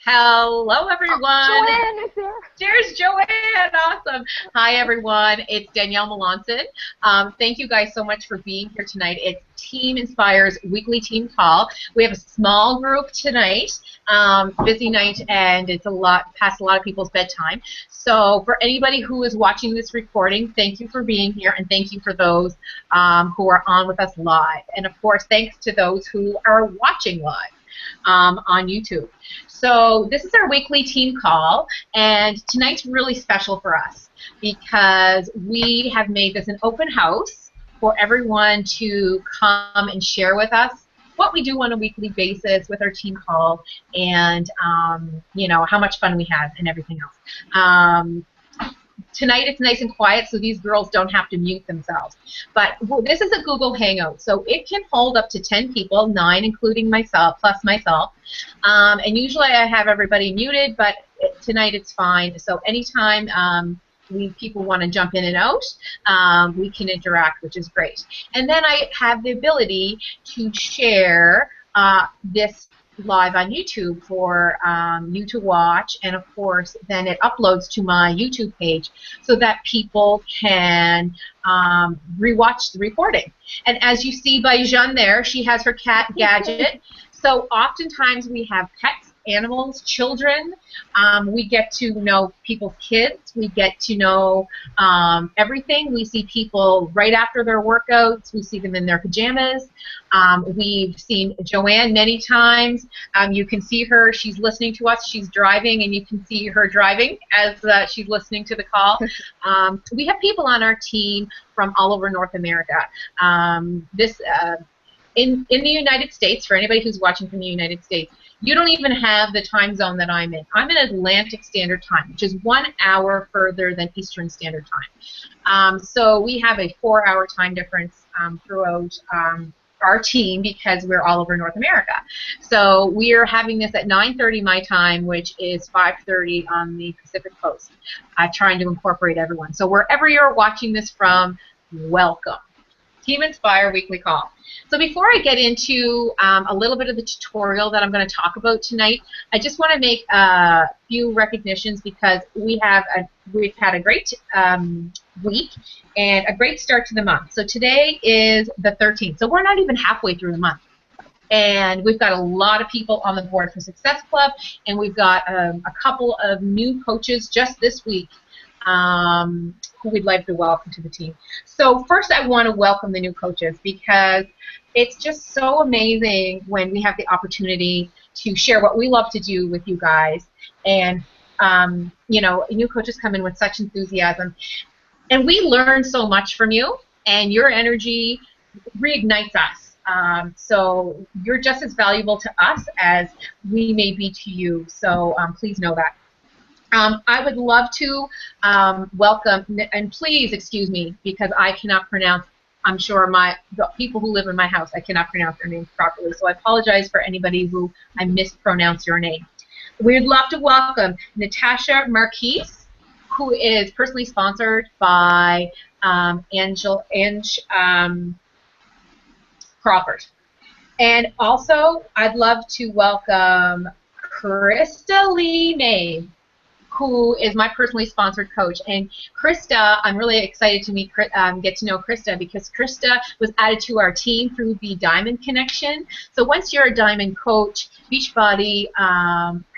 Hello, everyone. Joanne is there. There's Joanne. Awesome. Hi, everyone. It's Danielle Melanson. Thank you guys so much for being here tonight. It's Team Inspire's weekly team call. We have a small group tonight, busy night, and it's past a lot of people's bedtime. So for anybody who is watching this recording, thank you for being here, and thank you for those who are on with us live. And of course, thanks to those who are watching live on YouTube. So this is our weekly team call, and tonight's really special for us because we have made this an open house for everyone to come and share with us what we do on a weekly basis with our team call, and you know, how much fun we have and everything else. Tonight it's nice and quiet, so these girls don't have to mute themselves. But this is a Google Hangout, so it can hold up to 10 people, 9 including myself, plus myself. And usually I have everybody muted, but tonight it's fine. So anytime people want to jump in and out, we can interact, which is great. And then I have the ability to share this live on YouTube for you to watch, and of course then it uploads to my YouTube page so that people can rewatch the recording. And as you see by Jeanne there, she has her cat Gadget. So oftentimes we have pets, animals, children. We get to know people's kids. We get to know everything. We see people right after their workouts. We see them in their pajamas. We've seen Joanne many times. You can see her. She's listening to us. She's driving, and you can see her driving as she's listening to the call. We have people on our team from all over North America. In the United States, for anybody who's watching from the United States, you don't even have the time zone that I'm in. I'm in Atlantic Standard Time, which is 1 hour further than Eastern Standard Time. So we have a 4-hour time difference throughout our team because we're all over North America. So we are having this at 9:30 my time, which is 5:30 on the Pacific Coast, trying to incorporate everyone. So wherever you're watching this from, welcome. Team Inspire Weekly Call. So before I get into a little bit of the tutorial that I'm going to talk about tonight, I just want to make a few recognitions because we've had a great week and a great start to the month. So today is the 13th, so we're not even halfway through the month. And we've got a lot of people on the board for Success Club, and we've got a couple of new coaches just this week who we'd like to welcome to the team. So first I want to welcome the new coaches because it's just so amazing when we have the opportunity to share what we love to do with you guys. And you know, new coaches come in with such enthusiasm. And we learn so much from you, and your energy reignites us. So you're just as valuable to us as we may be to you. So please know that. I would love to welcome, and please excuse me because I cannot pronounce, I'm sure the people who live in my house, I cannot pronounce their names properly, so I apologize for anybody who I mispronounce your name. We'd love to welcome Natasha Marquise, who is personally sponsored by Ange Crawford. And also, I'd love to welcome Krista Lee May, who is my personally sponsored coach. And Krista, I'm really excited to get to know Krista because Krista was added to our team through the Diamond Connection. So once you're a Diamond coach, Beachbody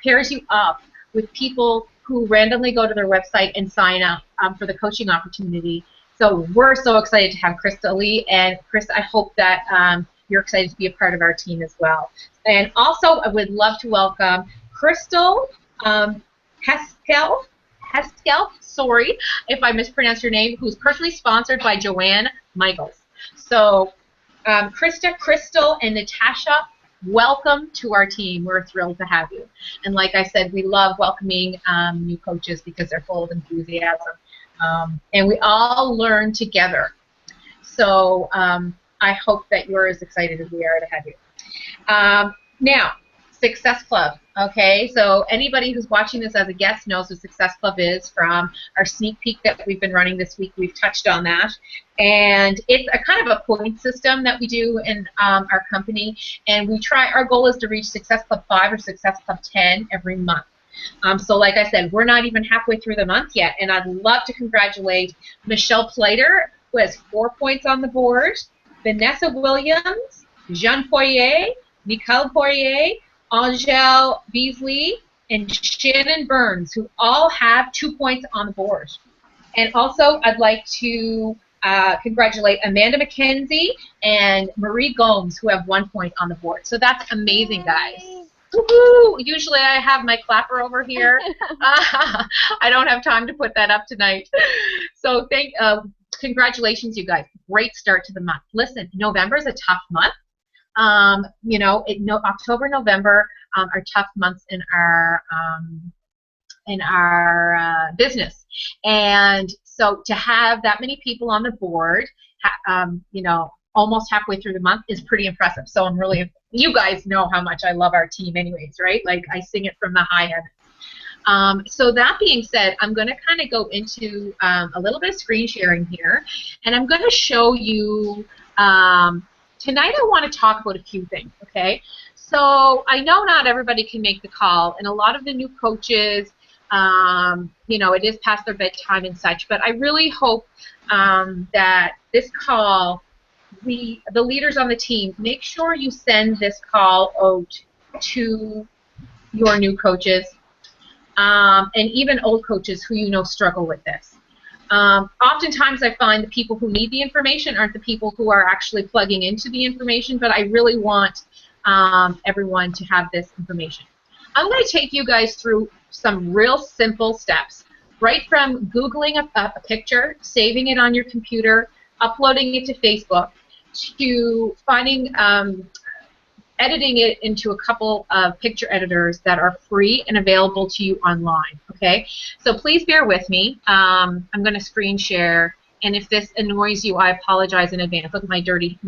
pairs you up with people who randomly go to their website and sign up for the coaching opportunity. So we're so excited to have Krista Lee, and Krista, I hope that you're excited to be a part of our team as well. And also, I would love to welcome Crystal Heskel, sorry if I mispronounced your name, who's personally sponsored by Joanne Michaels. So Krista, Crystal, and Natasha, welcome to our team. We're thrilled to have you. And like I said, we love welcoming new coaches because they're full of enthusiasm. And we all learn together. So I hope that you're as excited as we are to have you. Now, Success Club. Okay, so anybody who's watching this as a guest knows what Success Club is from our sneak peek that we've been running this week. We've touched on that. And it's a kind of a point system that we do in our company. And we try, our goal is to reach Success Club 5 or Success Club 10 every month. So like I said, we're not even halfway through the month yet. And I'd love to congratulate Michelle Plater, who has 4 points on the board, Vanessa Williams, Jean Poirier, Nicole Poirier, Angèle Beasley, and Shannon Burns, who all have 2 points on the board. And also, I'd like to congratulate Amanda McKenzie and Marie Gomes, who have 1 point on the board. So that's amazing, guys. Woohoo! Usually I have my clapper over here. I don't have time to put that up tonight. So congratulations, you guys. Great start to the month. Listen, November is a tough month. You know, October, November are tough months in our business, and so to have that many people on the board, you know, almost halfway through the month is pretty impressive. So I'm really, you guys know how much I love our team, anyways, right? Like I sing it from the high end. So that being said, I'm going to kind of go into a little bit of screen sharing here, and I'm going to show you. Tonight I want to talk about a few things, okay? So I know not everybody can make the call, and a lot of the new coaches, you know, it is past their bedtime and such, but I really hope that this call, the leaders on the team, make sure you send this call out to your new coaches and even old coaches who you know struggle with this. Oftentimes I find the people who need the information aren't the people who are actually plugging into the information, but I really want everyone to have this information. I'm going to take you guys through some real simple steps, right from Googling a picture, saving it on your computer, uploading it to Facebook, to finding editing it into a couple of picture editors that are free and available to you online, okay? So please bear with me. I'm going to screen share, and if this annoys you, I apologize in advance. Look at my dirty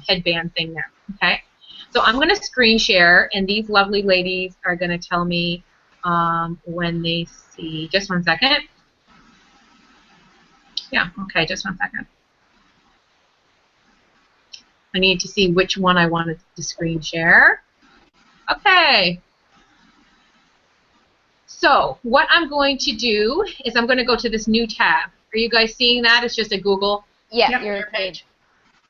headband thing there, okay? So I'm going to screen share, and these lovely ladies are going to tell me when they see. Just 1 second. Yeah, okay, just 1 second. I need to see which one I wanted to screen share. Okay. So what I'm going to do is I'm going to go to this new tab. Are you guys seeing that? It's just a Google your page.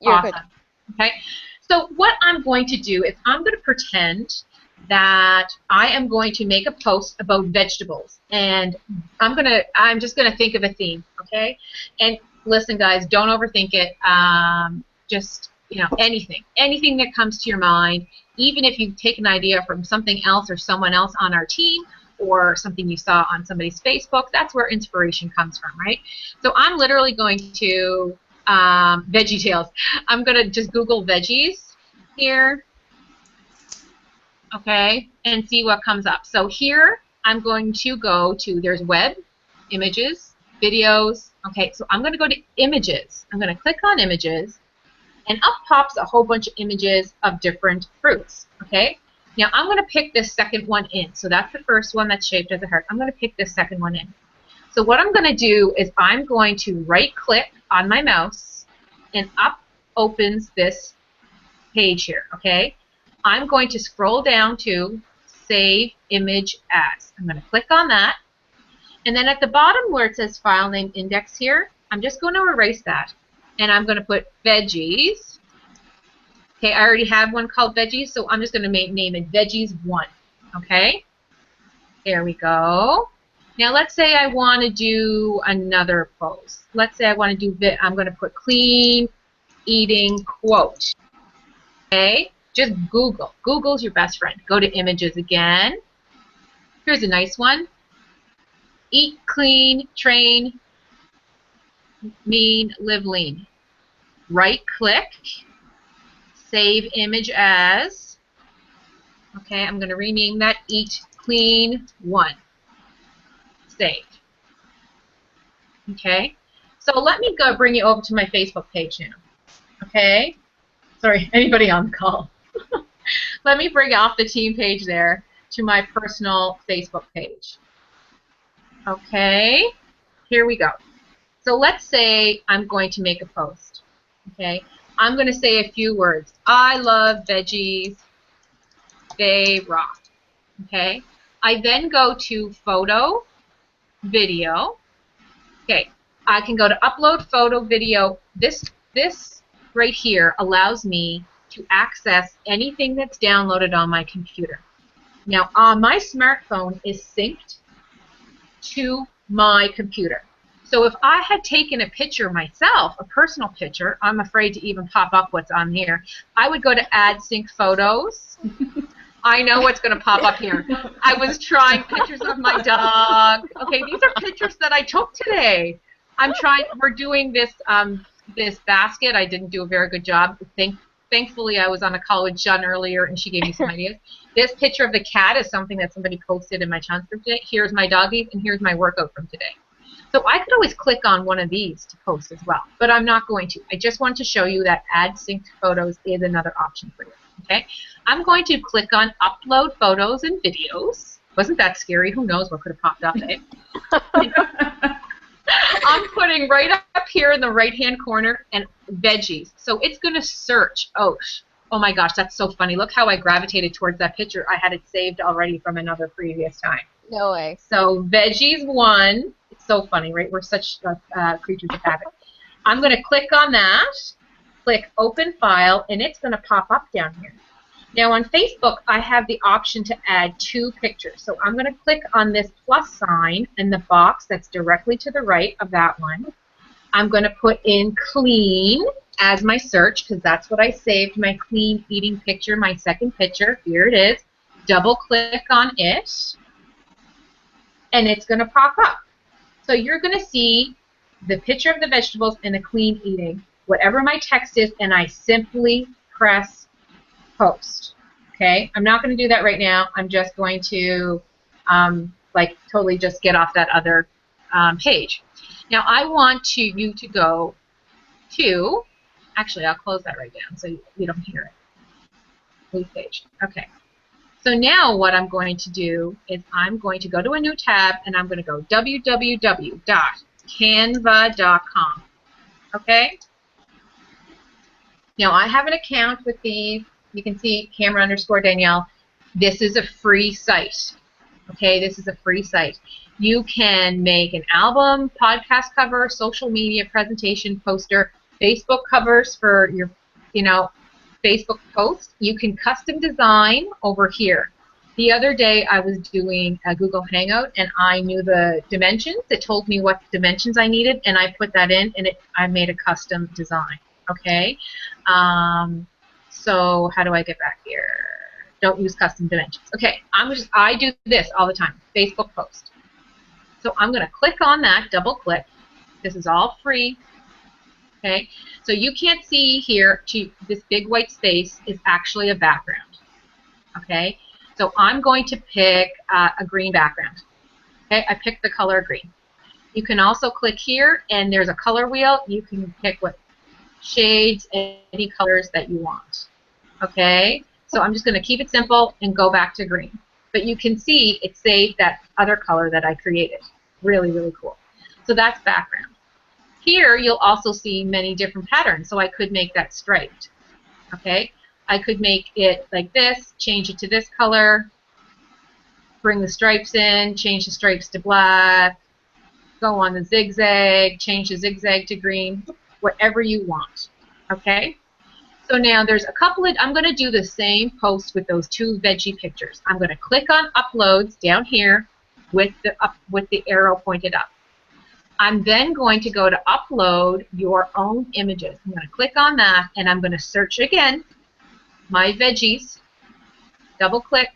You're awesome. Good. Okay. So what I'm going to do is I'm going to pretend that I am going to make a post about vegetables, and I'm just going to think of a theme. Okay. And listen, guys, don't overthink it. Just anything that comes to your mind, even if you take an idea from something else or someone else on our team or something you saw on somebody's Facebook, that's where inspiration comes from, right? So I'm literally going to Veggie Tales. I'm going to just Google veggies here, okay, and see what comes up. So here I'm going to go to, there's web, images, videos. Okay, so I'm going to go to images. I'm going to click on images, and up pops a whole bunch of images of different fruits, okay? Now I'm going to pick this second one in. So that's the first one that's shaped as a heart. I'm going to pick this second one in. So what I'm going to do is I'm going to right-click on my mouse, and up opens this page here, okay? I'm going to scroll down to Save Image As. I'm going to click on that. And then at the bottom where it says File Name Index here, I'm just going to erase that. And I'm going to put veggies. Okay, I already have one called veggies, so I'm just going to name it veggies 1. Okay, there we go. Now let's say I want to do another post. Let's say I want to do, I'm going to put clean eating quote. Okay, just Google. Google's your best friend. Go to images again. Here's a nice one. Eat clean, train, mean, live lean. Right click, save image as. Okay, I'm going to rename that Eat Clean 1. Save. Okay, so let me go bring you over to my Facebook page now. Okay, sorry, anybody on the call. Let me bring off the team page there to my personal Facebook page. Okay, here we go. So let's say I'm going to make a post. Okay, I'm going to say a few words. I love veggies. They rock. Okay, I then go to photo, video. Okay, I can go to upload photo, video. This right here allows me to access anything that's downloaded on my computer. Now, my smartphone is synced to my computer. So if I had taken a picture myself, a personal picture, I'm afraid to even pop up what's on here, I would go to add sync photos. I know what's going to pop up here. I was trying pictures of my dog. Okay, these are pictures that I took today. We're doing this this basket. I didn't do a very good job. Thankfully, I was on a call with Jen earlier, and she gave me some ideas. This picture of the cat is something that somebody posted in my challenge group today. Here's my doggies, and here's my workout from today. So I could always click on one of these to post as well, but I'm not going to. I just want to show you that add synced photos is another option for you. Okay, I'm going to click on upload photos and videos. Wasn't that scary? Who knows what could have popped up, eh? I'm putting right up here in the right-hand corner and veggies. So it's going to search. Oh my gosh, that's so funny. Look how I gravitated towards that picture. I had it saved already from another previous time. No way. So veggies 1. It's so funny, right? We're such creatures of habit. I'm going to click on that, click open file, and it's going to pop up down here. Now on Facebook, I have the option to add 2 pictures. So I'm going to click on this plus sign in the box that's directly to the right of that one. I'm going to put in clean as my search because that's what I saved, my clean eating picture, my second picture. Here it is. Double click on it, and it's going to pop up. So you're going to see the picture of the vegetables and the clean eating, whatever my text is, and I simply press post. Okay, I'm not going to do that right now. I'm just going to like totally just get off that other page. Now I want you to go to, actually I'll close that right down so you don't hear it. Leave page. Okay. So now what I'm going to do is I'm going to go to a new tab and I'm going to go www.canva.com. Okay? Now I have an account with these. You can see camera_Danielle. This is a free site. Okay, this is a free site. You can make an album, podcast cover, social media presentation, poster, Facebook covers for your, Facebook posts. You can custom design over here. The other day I was doing a Google Hangout and I knew the dimensions. It told me what dimensions I needed and I put that in and I made a custom design. Okay. So how do I get back here? Don't use custom dimensions. Okay, I do this all the time, Facebook post. So I'm going to click on that, double click. This is all free. Okay, so you can't see here, this big white space is actually a background. Okay, so I'm going to pick a green background. Okay, I picked the color green. You can also click here and there's a color wheel. You can pick what shades, any colors that you want. Okay, so I'm just going to keep it simple and go back to green. But you can see it saved that other color that I created. Really, really cool. So that's background. Here you'll also see many different patterns. So I could make that striped. Okay, I could make it like this, change it to this color, bring the stripes in, change the stripes to black, go on the zigzag, change the zigzag to green, whatever you want. Okay. So now there's a couple of, I'm going to do the same post with those 2 veggie pictures. I'm going to click on uploads down here with the arrow pointed up. I'm then going to go to upload your own images. I'm going to click on that and I'm going to search again, my veggies, double click,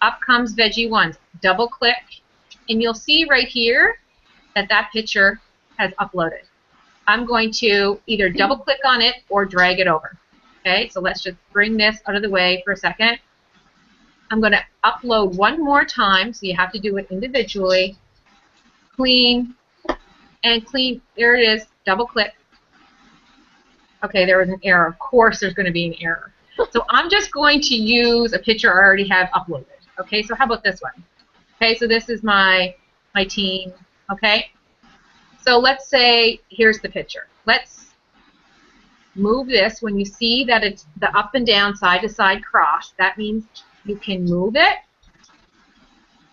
up comes veggie 1, double click, and you'll see right here that that picture has uploaded. I'm going to either double click on it or drag it over. Okay, so let's just bring this out of the way for a second. I'm going to upload one more time, so you have to do it individually. Clean, and clean, there it is, double click. Okay, there was an error. Of course there's going to be an error. So I'm just going to use a picture I already have uploaded. Okay, so how about this one? Okay, so this is my team. Okay, so let's say here's the picture. Let's move this. When you see that it's the up and down, side to side cross, that means you can move it.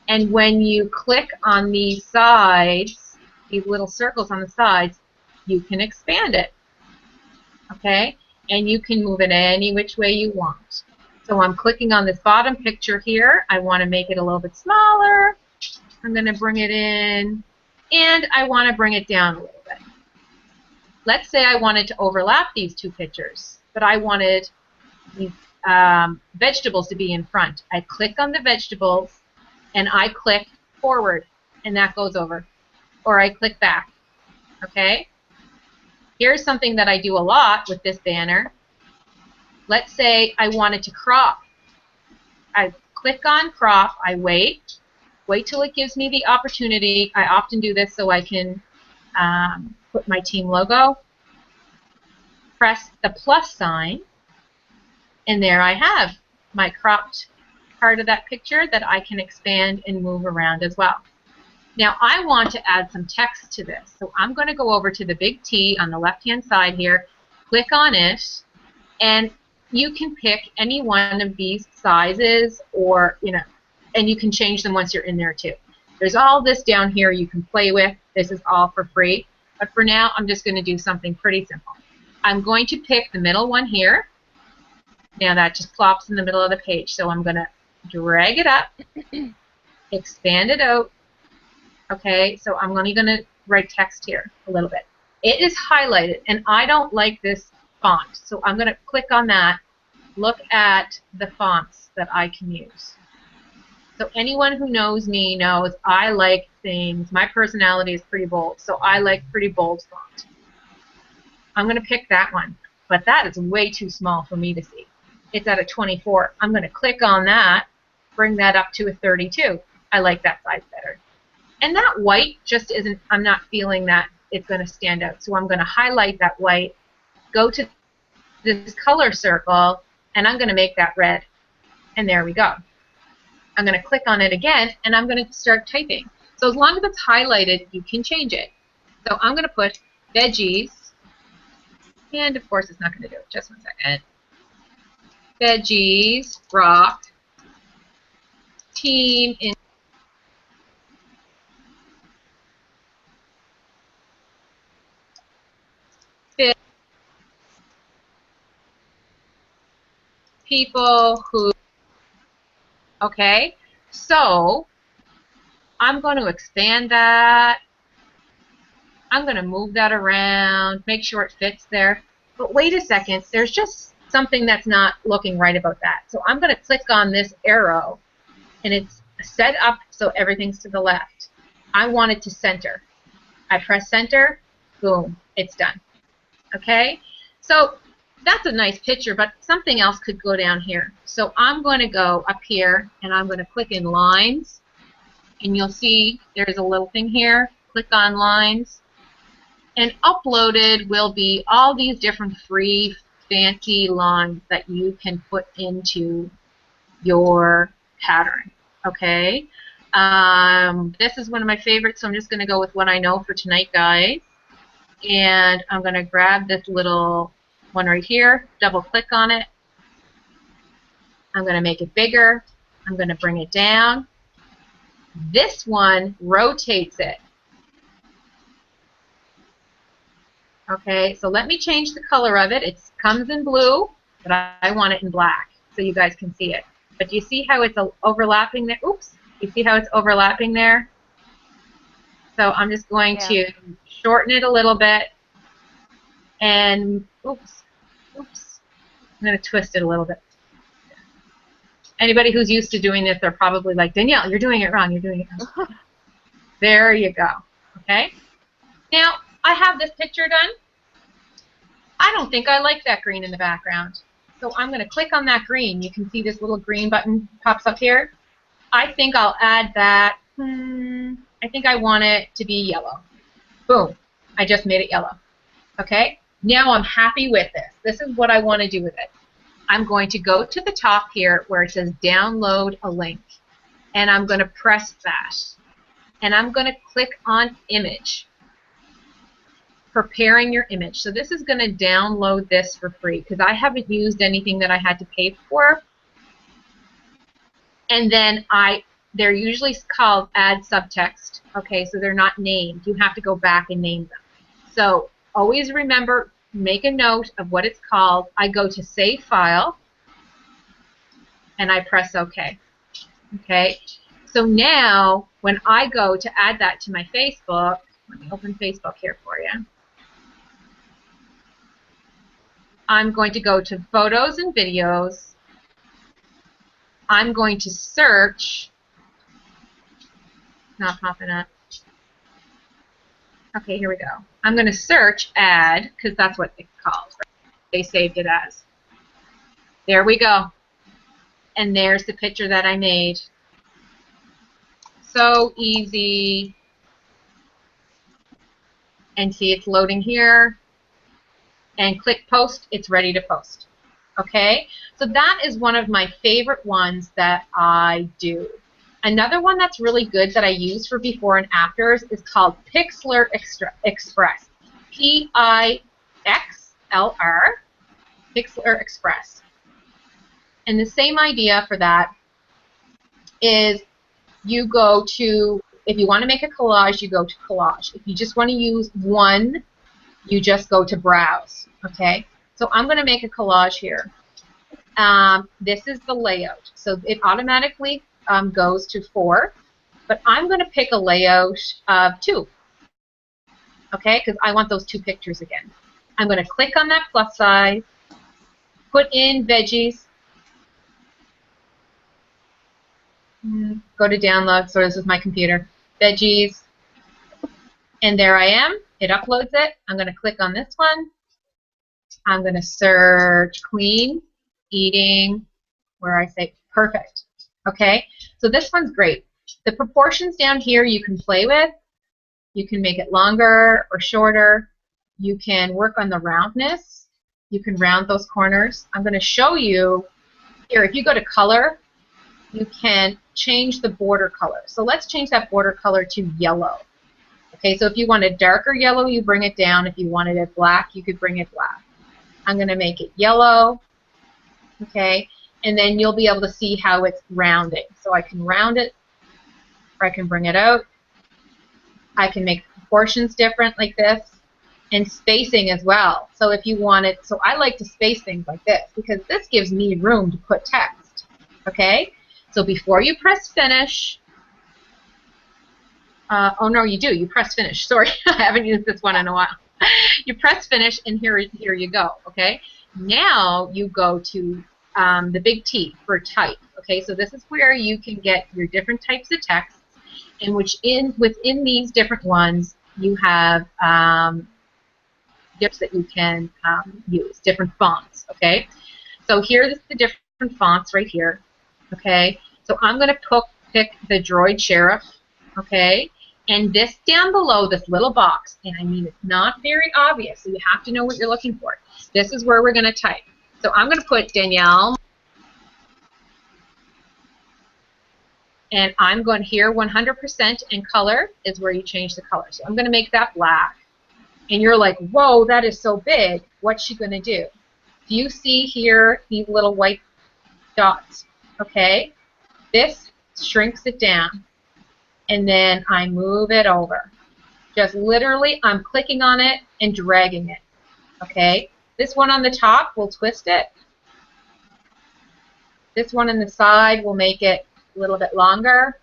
And when you click on these sides, these little circles on the sides, you can expand it. Okay, and you can move it any which way you want. So I'm clicking on this bottom picture here. I want to make it a little bit smaller. I'm going to bring it in, and I want to bring it down a little bit. Let's say I wanted to overlap these two pictures, but I wanted these vegetables to be in front. I click on the vegetables, and I click forward, and that goes over. Or I click back. Okay? Here's something that I do a lot with this banner. Let's say I wanted to crop. I click on crop, I wait till it gives me the opportunity. I often do this so I can put my team logo, press the plus sign, and there I have my cropped part of that picture that I can expand and move around as well. Now I want to add some text to this, so I'm going to go over to the big T on the left-hand side here, click on it, and you can pick any one of these sizes, or and you can change them once you're in there too. There's all this down here you can play with. This is all for free, but for now I'm just going to do something pretty simple. I'm going to pick the middle one here. Now that just plops in the middle of the page, so I'm going to drag it up, expand it out. Okay, so I'm only going to write text here a little bit. It is highlighted, and I don't like this font, so I'm going to click on that. Look at the fonts that I can use. So anyone who knows me knows I like things. My personality is pretty bold, so I like pretty bold font. I'm going to pick that one, but that is way too small for me to see. It's at a 24. I'm going to click on that, bring that up to a 32. I like that size better. And that white just isn't, I'm not feeling that it's going to stand out. So I'm going to highlight that white, go to this color circle, and I'm going to make that red. And there we go. I'm going to click on it again, and I'm going to start typing. So as long as it's highlighted, you can change it. So I'm going to put veggies, and of course it's not going to do it. Just 1 second. Veggies, rock, team in fit, people who, okay, so I'm going to expand that. I'm going to move that around, make sure it fits there. But wait a second, there's just something that's not looking right about that. So I'm going to click on this arrow, and it's set up so everything's to the left. I want it to center. I press center, boom, it's done. Okay? So that's a nice picture, but something else could go down here. So I'm going to go up here, and I'm going to click in lines, and you'll see there's a little thing here. Click on lines, and uploaded will be all these different free fancy lines that you can put into your pattern. Okay? This is one of my favorites, so I'm just going to go with what I know for tonight, guys. And I'm going to grab this little one right here, double click on it. I'm going to make it bigger. I'm going to bring it down. This one rotates it. Okay, so let me change the color of it. It comes in blue, but I want it in black so you guys can see it. But do you see how it's overlapping there? Oops, you see how it's overlapping there? So I'm just going to shorten it a little bit, and oops, I'm going to twist it a little bit. Anybody who's used to doing this, they're probably like, Danielle, you're doing it wrong, you're doing it wrong. There you go, okay? Now, I have this picture done. I don't think I like that green in the background. So I'm going to click on that green. You can see this little green button pops up here. I think I'll add that. I think I want it to be yellow. Boom. I just made it yellow. Okay? Now I'm happy with this. This is what I want to do with it. I'm going to go to the top here where it says download a link, and I'm going to press that, and I'm going to click on image, preparing your image. So this is going to download this for free because I haven't used anything that I had to pay for. And then they're usually called add subtext, okay, so they're not named. You have to go back and name them. So always remember, make a note of what it's called. I go to Save File, and I press OK. Okay, so now when I go to add that to my Facebook, let me open Facebook here for you. I'm going to go to Photos and Videos. I'm going to search. Not popping up. Okay, here we go. I'm going to search add, because that's what it's called. They saved it as. There we go. And there's the picture that I made. So easy. And see, it's loading here. And click post, it's ready to post. Okay? So that is one of my favorite ones that I do. Another one that's really good that I use for before and afters is called Pixlr Express. P-I-X-L-R, Pixlr Express. And the same idea for that is you go to, if you want to make a collage, you go to collage. If you just want to use one, you just go to browse. Okay? So I'm going to make a collage here. This is the layout. So it automatically goes to 4, but I'm going to pick a layout of 2, okay, because I want those 2 pictures again. I'm going to click on that plus sign, put in veggies, go to download, so this is my computer, veggies, and there I am. It uploads it. I'm going to click on this one. I'm going to search clean, eating, where I say perfect. Okay, so this one's great. The proportions down here you can play with. You can make it longer or shorter. You can work on the roundness. You can round those corners. I'm going to show you here. If you go to color, you can change the border color. So let's change that border color to yellow. Okay, so if you want a darker yellow, you bring it down. If you wanted it black, you could bring it black. I'm going to make it yellow. Okay. And then you'll be able to see how it's rounding. So I can round it, or I can bring it out. I can make proportions different like this, and spacing as well. So if you want it, so I like to space things like this because this gives me room to put text. Okay? So before you press finish, oh no, you do. You press finish. Sorry, I haven't used this one in a while. You press finish, and here you go. Okay? Now you go to the big T for type. Okay, so this is where you can get your different types of text, and within these different ones, you have dips that you can use, different fonts. Okay, so here's the different fonts right here. Okay, so I'm going to pick the Droid Sheriff. Okay, and this down below, this little box, and I mean it's not very obvious, so you have to know what you're looking for. This is where we're going to type. So I'm going to put Danielle, and I'm going here 100%, and color is where you change the color. So I'm going to make that black. And you're like, whoa, that is so big. What's she going to do? Do you see here these little white dots? Okay. This shrinks it down. And then I move it over. Just literally, I'm clicking on it and dragging it. Okay. This one on the top will twist it. This one on the side will make it a little bit longer.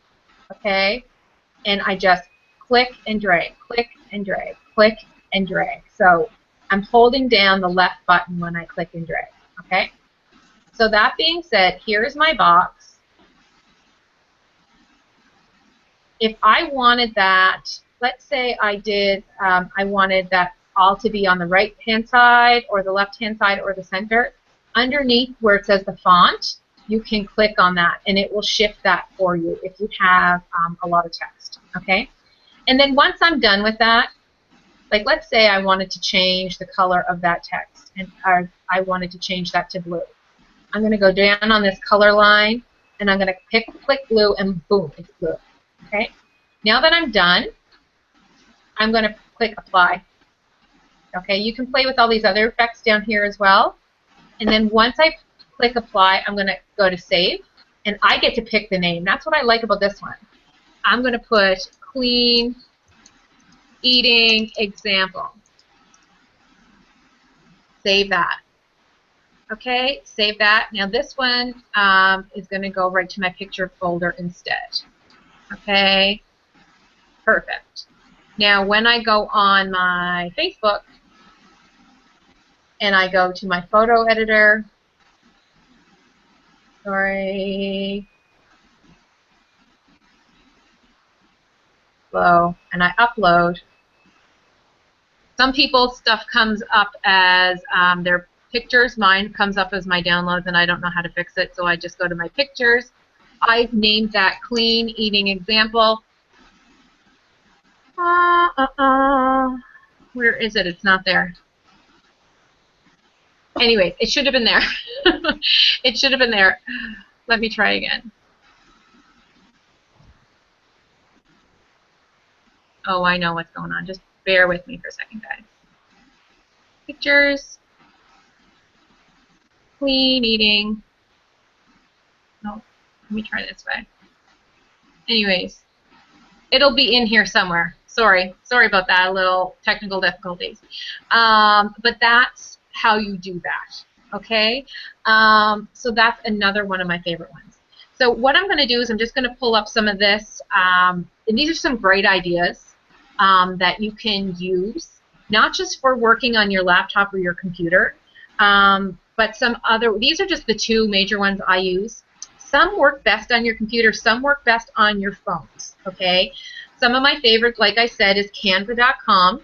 Okay. And I just click and drag, click and drag, click and drag. So I'm holding down the left button when I click and drag. Okay. So that being said, here's my box. If I wanted that, let's say I wanted that all to be on the right-hand side or the left-hand side or the center, underneath where it says the font, you can click on that and it will shift that for you if you have a lot of text. Okay? And then once I'm done with that, like let's say I wanted to change the color of that text and I wanted to change that to blue. I'm going to go down on this color line, and I'm going to click blue, and boom, it's blue. Okay. Now that I'm done, I'm going to click apply. Okay, you can play with all these other effects down here as well. And then once I click apply, I'm going to go to save, and I get to pick the name. That's what I like about this one. I'm going to put clean eating example. Save that. Okay, save that. Now this one is going to go right to my picture folder instead. Okay, perfect. Now when I go on my Facebook and I go to my photo editor, sorry, slow, and I upload, some people's stuff comes up as their pictures. Mine comes up as my downloads, and I don't know how to fix it, so I just go to my pictures. I've named that clean eating example. Where is it? It's not there. Anyways, it should have been there. It should have been there. Let me try again. Oh, I know what's going on. Just bear with me for a second, guys. Pictures. Clean eating. No, let me try this way. Anyways, it'll be in here somewhere. Sorry about that, a little technical difficulties. But that's how you do that, okay? So that's another one of my favorite ones. So what I'm going to do is I'm just going to pull up some of this, and these are some great ideas that you can use, not just for working on your laptop or your computer, but some other, these are just the two major ones I use. Some work best on your computer, some work best on your phones, okay? Some of my favorites, like I said, is Canva.com.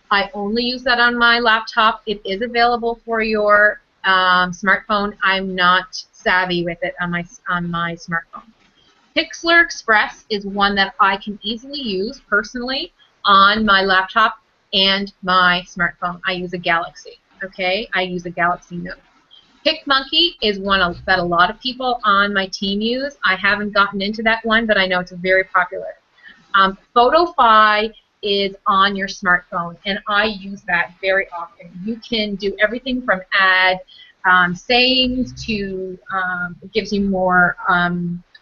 I only use that on my laptop. It is available for your smartphone. I'm not savvy with it on my smartphone. Pixlr Express is one that I can easily use personally on my laptop and my smartphone. I use a Galaxy, okay? I use a Galaxy Note. PicMonkey is one that a lot of people on my team use. I haven't gotten into that one, but I know it's very popular. PhotoFi is on your smartphone, and I use that very often. You can do everything from add sayings to it gives you more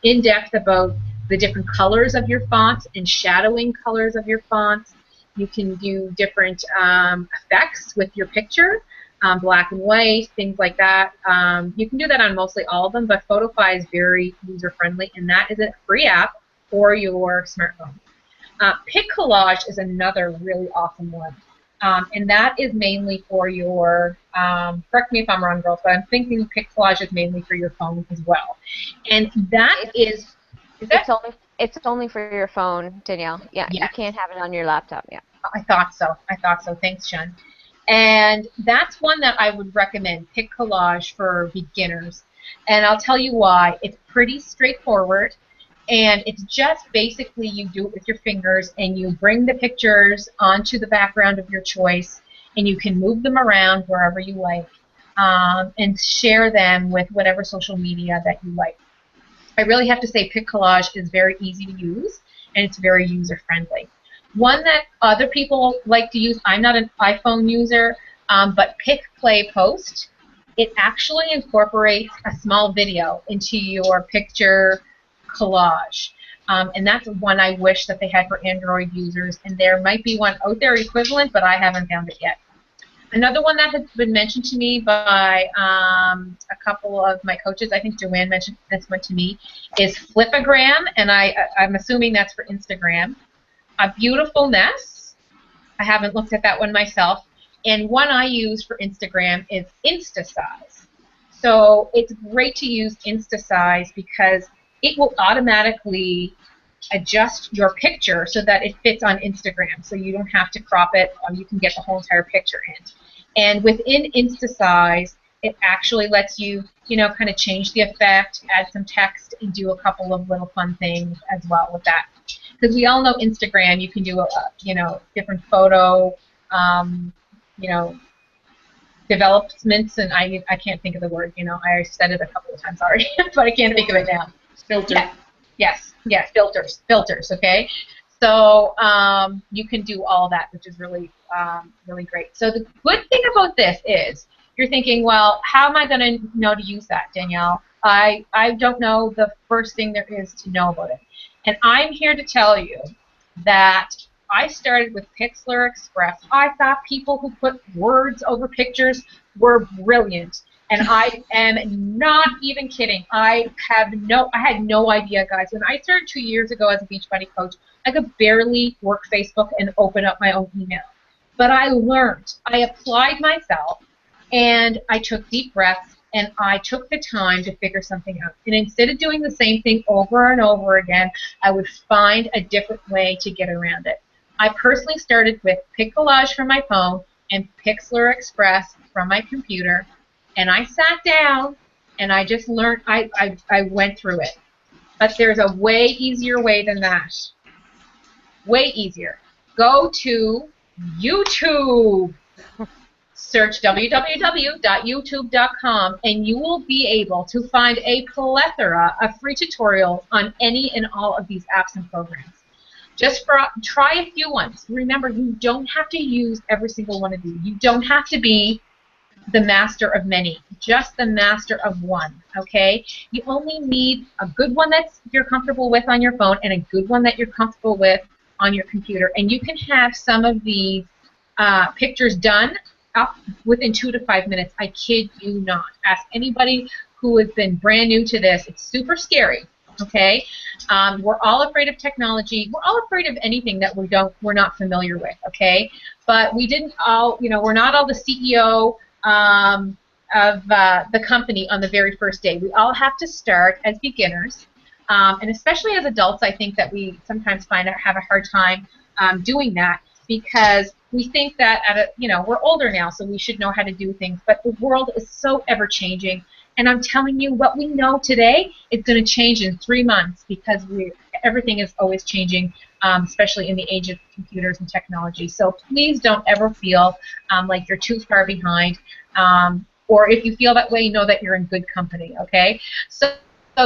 in-depth about the different colors of your fonts and shadowing colors of your fonts. You can do different effects with your picture. Black and white, things like that. You can do that on mostly all of them, but PhotoFi is very user-friendly, and that is a free app for your smartphone. PicCollage is another really awesome one, and that is mainly for your, correct me if I'm wrong, girls, but I'm thinking PicCollage is mainly for your phone as well. And that It's only for your phone, Danielle. Yeah, yes. You can't have it on your laptop, yeah. I thought so. Thanks, Jen. And that's one that I would recommend, PicCollage for beginners. And I'll tell you why. It's pretty straightforward, and it's just basically you do it with your fingers, and you bring the pictures onto the background of your choice, and you can move them around wherever you like, and share them with whatever social media that you like. I really have to say PicCollage is very easy to use, and it's very user-friendly. One that other people like to use, I'm not an iPhone user, but PicPlayPost, it actually incorporates a small video into your picture collage. And that's one I wish that they had for Android users, and there might be one out there equivalent, but I haven't found it yet. Another one that has been mentioned to me by a couple of my coaches, I think Joanne mentioned this one to me, is Flipagram, and I'm assuming that's for Instagram. A Beautiful Mess, I haven't looked at that one myself, and one I use for Instagram is InstaSize. So it's great to use InstaSize because it will automatically adjust your picture so that it fits on Instagram, so you don't have to crop it, you can get the whole entire picture in. And within InstaSize, it actually lets you, kind of change the effect, add some text, and do a couple of little fun things as well with that. Because we all know Instagram, you can do different photo, developments, and I can't think of the word. You know, I said it a couple of times already, but I can't think of it now. Filter. Yes, filters. Okay, so you can do all that, which is really really great. So the good thing about this is you're thinking, well, how am I going to know to use that, Danielle? I don't know the first thing there is to know about it, and I'm here to tell you that I started with Pixlr Express. I thought people who put words over pictures were brilliant. And I am not even kidding. I had no idea, guys. When I started 2 years ago as a Beachbody coach, I could barely work Facebook and open up my own email. But I learned. I applied myself, and I took deep breaths, and I took the time to figure something out. And instead of doing the same thing over and over again, I would find a different way to get around it. I personally started with Piccollage from my phone and Pixlr Express from my computer, and I sat down and I just learned. I went through it. But there's a way easier way than that. Way easier. Go to YouTube. Search www.youtube.com, and you will be able to find a plethora of free tutorials on any and all of these apps and programs. Just try a few ones. Remember, you don't have to use every single one of these. You don't have to be the master of many, just the master of one, okay? You only need a good one that you're comfortable with on your phone and a good one that you're comfortable with on your computer. And you can have some of these pictures done up within 2 to 5 minutes. I kid you not. Ask anybody who has been brand new to this. It's super scary, okay? We're all afraid of technology. We're all afraid of anything that we're not familiar with, okay? But we didn't all, you know, we're not all the CEO of the company on the very first day. We all have to start as beginners, and especially as adults, I think that we sometimes have a hard time doing that because we think that we're older now, so we should know how to do things. But the world is so ever changing, and I'm telling you, what we know today is going to change in 3 months because everything is always changing, especially in the age of computers and technology. So please don't ever feel like you're too far behind, or if you feel that way, know that you're in good company, okay? So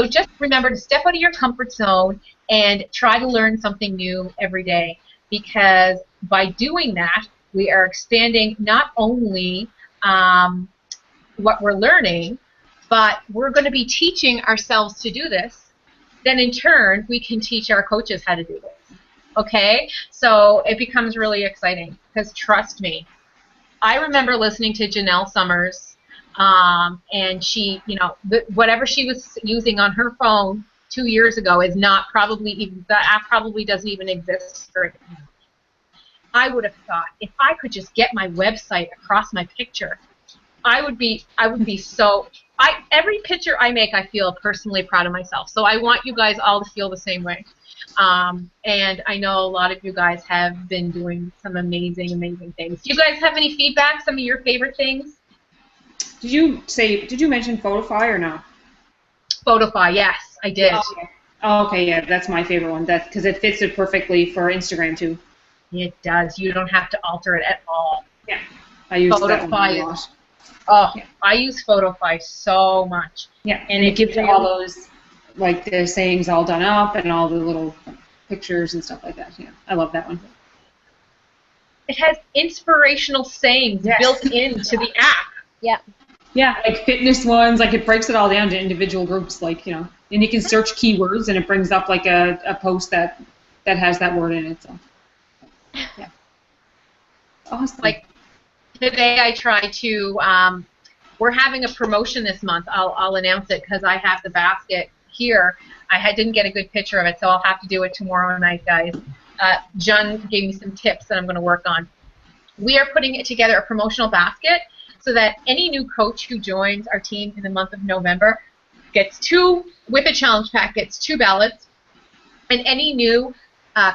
just remember to step out of your comfort zone and try to learn something new every day, because by doing that, we are expanding not only what we're learning, but we're going to be teaching ourselves to do this. Then in turn, we can teach our coaches how to do this. Okay? So it becomes really exciting because trust me, I remember listening to Janelle Summers, and she, whatever she was using on her phone 2 years ago is not probably even, the app probably doesn't even exist right now. I would have thought if I could just get my website across my picture, I would be so. Every picture I make, I feel personally proud of myself. So I want you guys all to feel the same way. And I know a lot of you guys have been doing some amazing, amazing things. Do you guys have any feedback? Some of your favorite things? Did you mention Photify or no? Photify, yes, I did. Oh, okay, yeah, that's my favorite one. That's because it fits it perfectly for Instagram too. It does. You don't have to alter it at all. Yeah, I use that one a lot. Oh, yeah. I use Photify so much. Yeah, and it gives you all those, like the sayings all done up and all the little pictures and stuff like that. Yeah, I love that one. It has inspirational sayings built into the app. Yeah. Yeah, like fitness ones, like it breaks it all down to individual groups, like, and you can search keywords and it brings up like a post that has that word in it. So, yeah. Awesome. Like today I try to, we're having a promotion this month. I'll announce it because I have the basket here. I didn't get a good picture of it, so I'll have to do it tomorrow night, guys. John gave me some tips that I'm going to work on. We are putting it together a promotional basket so that any new coach who joins our team in the month of November gets with a challenge pack, gets 2 ballots, and any new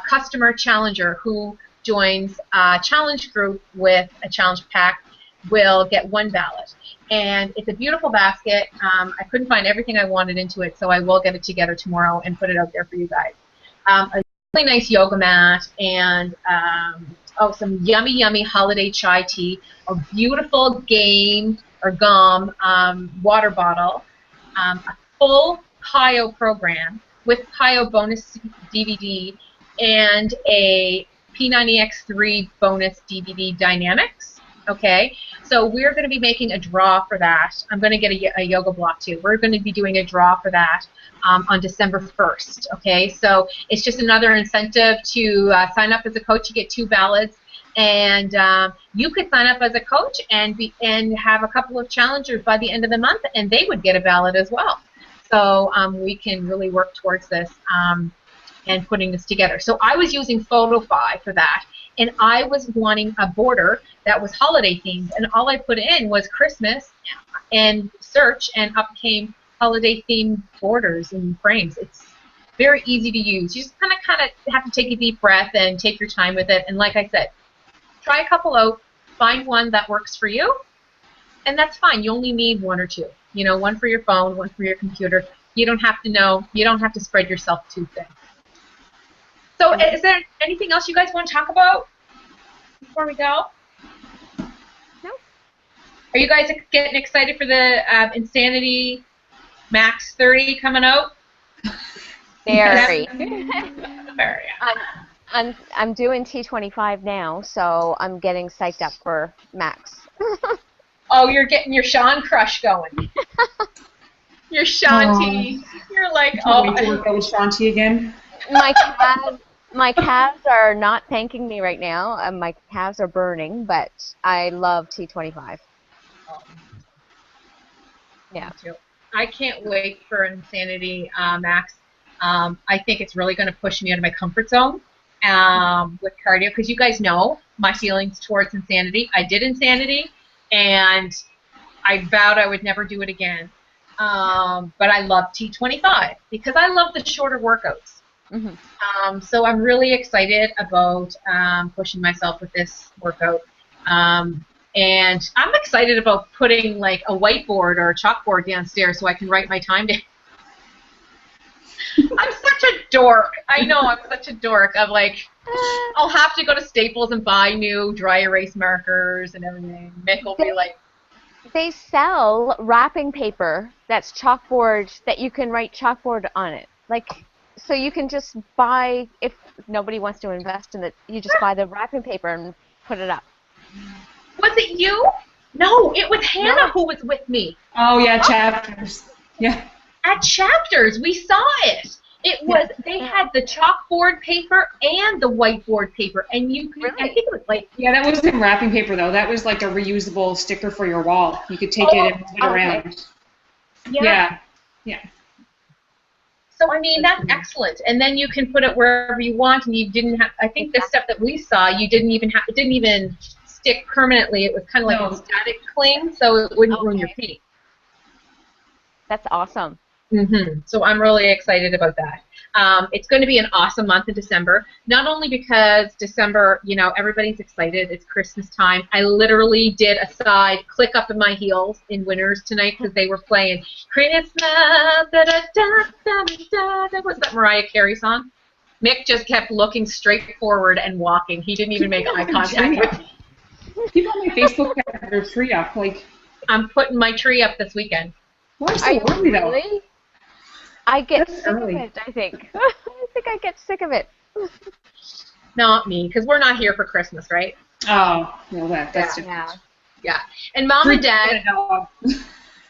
customer challenger who joins a challenge group with a challenge pack will get 1 ballot. And it's a beautiful basket. I couldn't find everything I wanted into it, so I will get it together tomorrow and put it out there for you guys. really nice yoga mat, and some yummy holiday chai tea, a beautiful game or GOM water bottle, a full PIO program with PIO bonus DVD, and a P90X3 bonus DVD Dynamics. Okay, so we're going to be making a draw for that. I'm going to get a yoga block too. We're going to be doing a draw for that on December 1st. Okay, so it's just another incentive to sign up as a coach. You get 2 ballots, and you could sign up as a coach and have a couple of challengers by the end of the month, and they would get a ballot as well. So we can really work towards this and putting this together. So I was using Photofy for that, and I was wanting a border that was holiday themed, and all I put in was Christmas and search, and up came holiday themed borders and frames. It's very easy to use. You just kind of have to take a deep breath and take your time with it. And like I said, try a couple out, find one that works for you, and that's fine. You only need 1 or 2. You know, 1 for your phone, 1 for your computer. You don't have to know. You don't have to spread yourself too thin. So is there anything else you guys want to talk about before we go? No. Are you guys getting excited for the Insanity Max 30 coming out? Very. Very. I'm doing T25 now, so I'm getting psyched up for Max. Oh, you're getting your Sean crush going. Your Shanti. You're like, oh. Wait to work out with Shanti again. My calves are not thanking me right now. My calves are burning, but I love T25. Yeah. I can't wait for Insanity Max. I think it's really going to push me out of my comfort zone with cardio, because you guys know my feelings towards Insanity. I did Insanity, and I vowed I would never do it again. But I love T25 because I love the shorter workouts. Mm-hmm. So I'm really excited about pushing myself with this workout. And I'm excited about putting like a whiteboard or a chalkboard downstairs so I can write my time down. I'm such a dork. I know I'm such a dork. I'm like, I'll have to go to Staples and buy new dry erase markers and everything. Mick will be like, they sell wrapping paper that's chalkboard that you can write chalkboard on it. Like, so you can just buy, if nobody wants to invest in it, you just buy the wrapping paper and put it up. Was it you? No, it was Hannah who was with me. Oh, yeah, Chapters. Yeah. At Chapters, we saw it. It was, they had the chalkboard paper and the whiteboard paper, and you could, I think it was like... Yeah, that wasn't wrapping paper, though. That was like a reusable sticker for your wall. You could take it and move it around. Yeah. So, I mean, that's excellent. And then you can put it wherever you want, and you didn't have, I think the stuff that we saw, you didn't even have, it didn't even stick permanently. It was kind of like a static cling, so it wouldn't ruin your paint. That's awesome. Mm-hmm. So I'm really excited about that. It's going to be an awesome month in December, not only because December, you know, everybody's excited. It's Christmas time. I literally did a side click up in my heels in Winners tonight because they were playing Christmas, that was that Mariah Carey song. Mick just kept looking straight forward and walking. He didn't even make eye contact with me. People on my Facebook have their tree up. Like, I'm putting my tree up this weekend. Why so early, though? Really? I get sick of it, I think. I think I get sick of it. Not me, because we're not here for Christmas, right? Oh, well, that's different. Yeah. And Mom and Dad...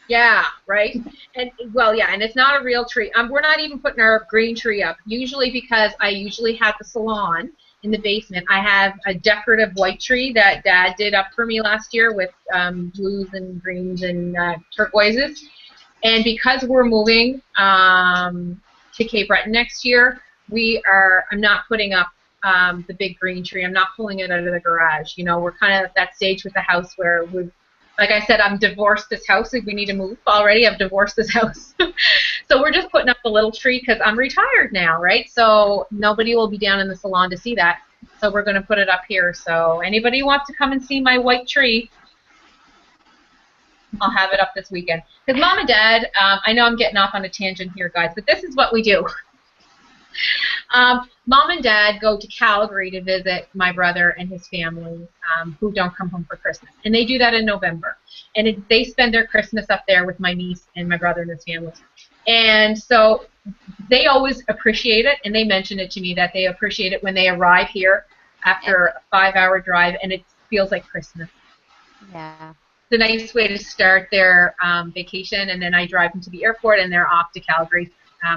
Yeah, right? And, well, yeah, and it's not a real tree. We're not even putting our green tree up, usually because I usually have the salon in the basement. I have a decorative white tree that Dad did up for me last year with blues and greens and turquoises. And because we're moving to Cape Breton next year, I'm not putting up the big green tree. I'm not pulling it out of the garage. You know, we're kind of at that stage with the house where like I said, I'm divorced this house. We need to move already. I've divorced this house. So we're just putting up the little tree because I'm retired now, right? So nobody will be down in the salon to see that. So we're going to put it up here. So anybody who wants to come and see my white tree, I'll have it up this weekend. Because Mom and Dad, I know I'm getting off on a tangent here, guys, but this is what we do. Mom and Dad go to Calgary to visit my brother and his family, who don't come home for Christmas, and they do that in November. And they spend their Christmas up there with my niece and my brother and his family. And so they always appreciate it, and they mention it to me that they appreciate it when they arrive here after a 5-hour drive, and it feels like Christmas. Yeah. It's a nice way to start their vacation, and then I drive them to the airport, and they're off to Calgary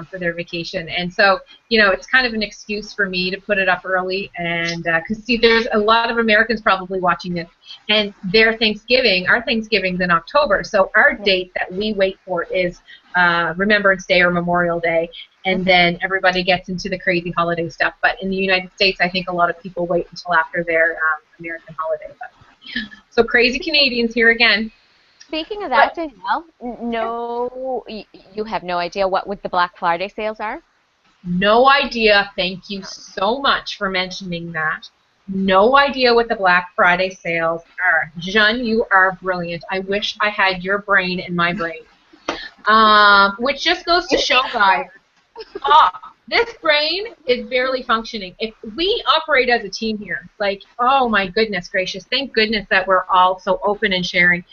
for their vacation. And so, it's kind of an excuse for me to put it up early, and because, see, there's a lot of Americans probably watching this, and our Thanksgiving's in October, so our date that we wait for is Remembrance Day or Memorial Day, and then everybody gets into the crazy holiday stuff. But in the United States, I think a lot of people wait until after their American holiday. So crazy Canadians here again. Speaking of that, Danielle, you have no idea what the Black Friday sales are? No idea. Thank you so much for mentioning that. No idea what the Black Friday sales are. Jeanne, you are brilliant. I wish I had your brain in my brain. Which just goes to show, guys, this brain is barely functioning. If we operate as a team here, like, oh my goodness gracious, thank goodness that we're all so open and sharing.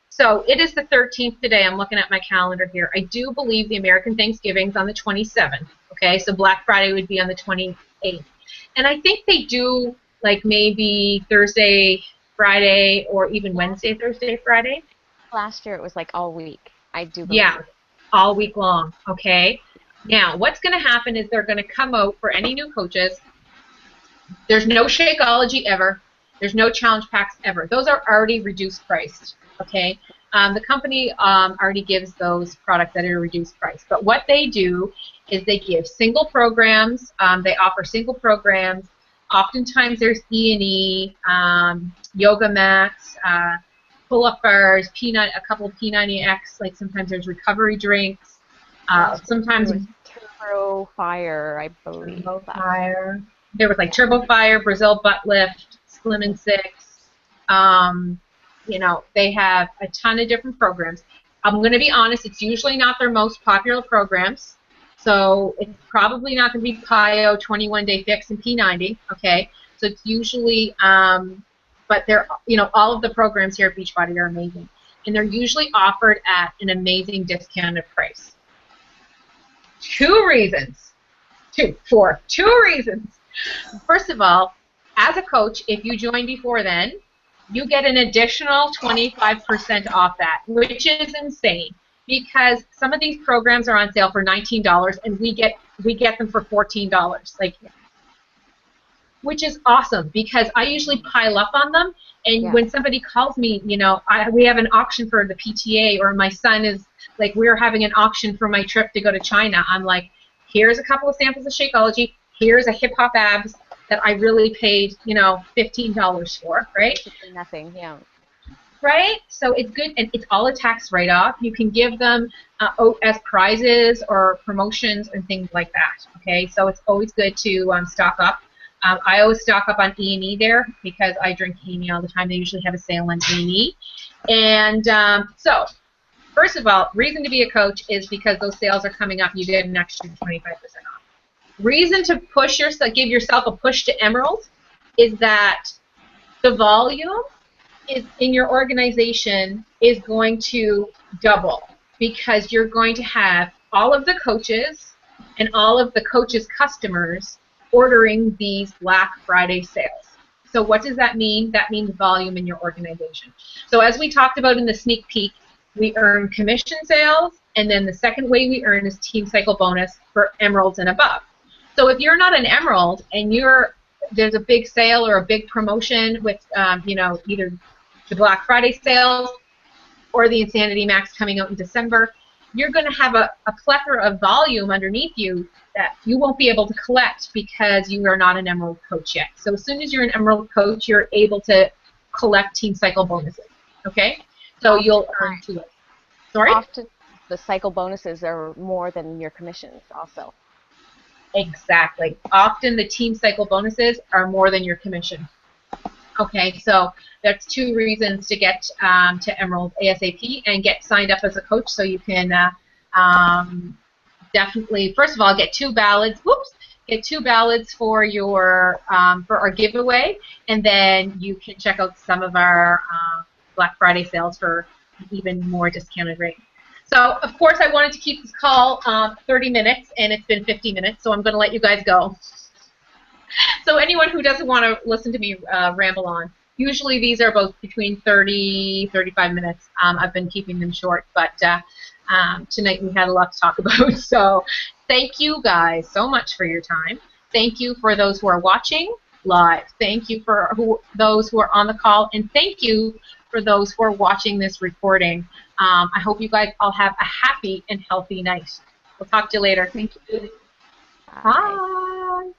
So it is the 13th today. I'm looking at my calendar here. I do believe the American Thanksgiving's on the 27th. Okay, so Black Friday would be on the 28th. And I think they do like maybe Thursday, Friday, or even Wednesday, Thursday, Friday. Last year it was like all week. I do believe. Yeah, all week long. Okay. Now, what's going to happen is they're going to come out for any new coaches. There's no Shakeology ever. There's no challenge packs ever. Those are already reduced priced. Okay. The company already gives those products at a reduced price. But what they do is they give single programs. They offer single programs. Oftentimes there's E&E, yoga mats, pull-up bars, a couple of P90X. Like sometimes there's recovery drinks. Sometimes Turbo Fire, I believe. Turbo Fire. There was like Turbo Fire, Brazil Butt Lift, Slim and Six. They have a ton of different programs. I'm going to be honest, it's usually not their most popular programs. So it's probably not going to be PiYo, 21-Day Fix, and P90. Okay, so it's usually, but they're, all of the programs here at Beachbody are amazing, and they're usually offered at an amazing discounted price. Two reasons. First of all, as a coach, if you join before then, you get an additional 25% off that, which is insane because some of these programs are on sale for $19 and we get them for $14. Which is awesome because I usually pile up on them, and when somebody calls me, we have an auction for the PTA, or my son is like, we're having an auction for my trip to go to China. I'm like, here's a couple of samples of Shakeology, here's a Hip Hop Abs that I really paid, $15 for, right? Nothing, yeah. Right? So it's good, and it's all a tax write-off. You can give them as prizes or promotions and things like that, okay? So it's always good to stock up. I always stock up on E&E there because I drink E&E all the time. They usually have a sale on E&E. And so, first of all, reason to be a coach is because those sales are coming up. You get an extra 25% off. Reason to give yourself a push to Emerald is that the volume in your organization is going to double because you're going to have all of the coaches and all of the coaches' customers ordering these Black Friday sales. So what does that mean? That means volume in your organization. So as we talked about in the sneak peek, we earn commission sales, and then the second way we earn is Team Cycle bonus for Emeralds and above. So if you're not an Emerald and there's a big sale or a big promotion with either the Black Friday sales or the Insanity Max coming out in December, you're going to have a plethora of volume underneath you that you won't be able to collect because you are not an Emerald coach yet. So as soon as you're an Emerald coach, you're able to collect Team Cycle bonuses. Okay? So you'll earn to it. Sorry? Often the cycle bonuses are more than your commissions also. Exactly. Often the Team Cycle bonuses are more than your commission. Okay, so that's two reasons to get to Emerald ASAP and get signed up as a coach so you can definitely, first of all, get 2 ballots. Whoops. Get 2 ballots for your for our giveaway, and then you can check out some of our Black Friday sales for even more discounted rate. So, of course, I wanted to keep this call 30 minutes, and it's been 50 minutes, so I'm going to let you guys go. So anyone who doesn't want to listen to me ramble on, usually these are both between 30, 35 minutes. I've been keeping them short, but tonight we had a lot to talk about. So thank you guys so much for your time. Thank you for those who are watching live. Thank you for those who are on the call, and thank you for those who are watching this recording. I hope you guys all have a happy and healthy night. We'll talk to you later. Thank you. Bye. Bye.